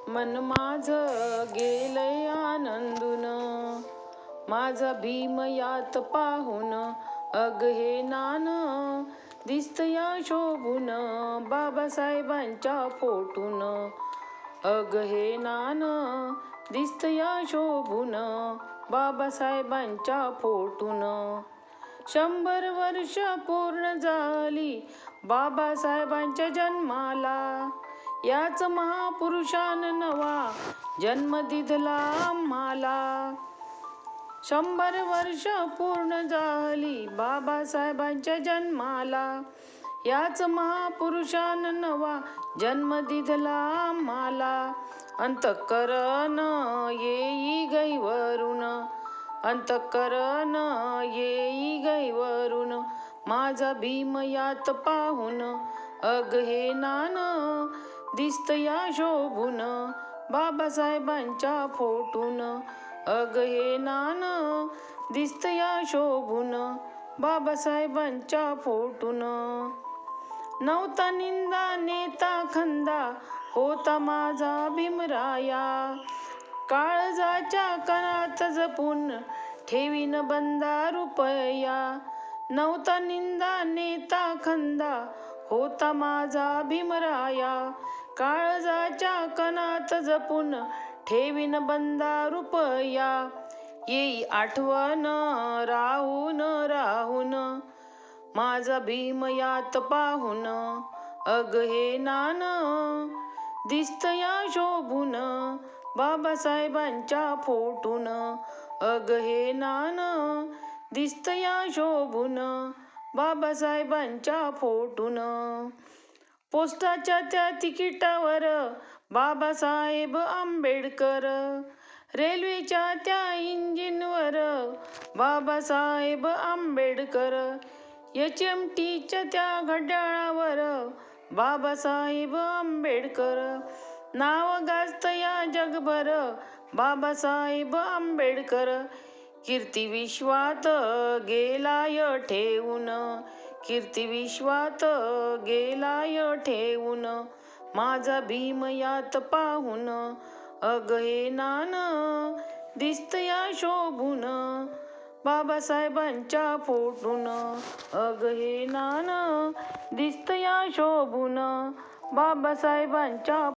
मन माझ गेलंय आनंदून, माझा भीम यात पाहून. अग हे नान दिसतया शोभून, बाबासाहेबांच्या फोटून. अग हे नान दिसतया शोभून, बाबासाहेबांच्या फोटून. 100 वर्ष पूर्ण झाली बाबासाहेबांच्या जन्माला, याच महापुरुषानं नवा जन्म दिधला आम्हाला. 100 वर्ष पूर्ण झाली बाबासाहेबांच्या जन्माला, याच महापुरुषानं नवा जन्म दिधला आम्हाला. अंतःकरण येई गैवरून, अंतःकरण येई गैवरून, माझा भीम यात पाहून. अग हे नान दिसतया शोभून, बाबासाहेबांच्या फोटून. अग हे नान दिसतया शोभून, बाबासाहेबांच्या फोटून. नव्हता निंदा नेता खंदा, होता माझा भीमराया. काळजाच्या कणात जपून ठेवीन बंदा रुपया. नव्हता निंदा नेता खंदा, होता माझा भीमराया. काळजाच्या कणात जपून ठेवीन बंदा रुपया. येई आठवण राहून राहून, माझा भीम यात पाहून. अग हे नान दिसतया शोभून, बाबासाहेबांच्या फोटून. अग हे नान दिसतया शोभून, बाबासाहेबांच्या फोटून. पोस्टाच्या त्या तिकिटावर बाबासाहेब आंबेडकर, रेल्वेच्या त्या इंजिनवर बाबासाहेब आंबेडकर. HMTच्या त्या घड्याळावर बाबासाहेब आंबेडकर. नाव गाजतया जगभर बाबासाहेब आंबेडकर. कीर्ती विश्वात गेलाय ठेवून, कीर्ती विश्वात गेलाय ठेवून, माझा भीम यात पाहून. अग हे नान दिसतया शोभून, बाबासाहेबांच्या फोटून. अग हे नान दिसतया शोभून, बाबासाहेबांच्या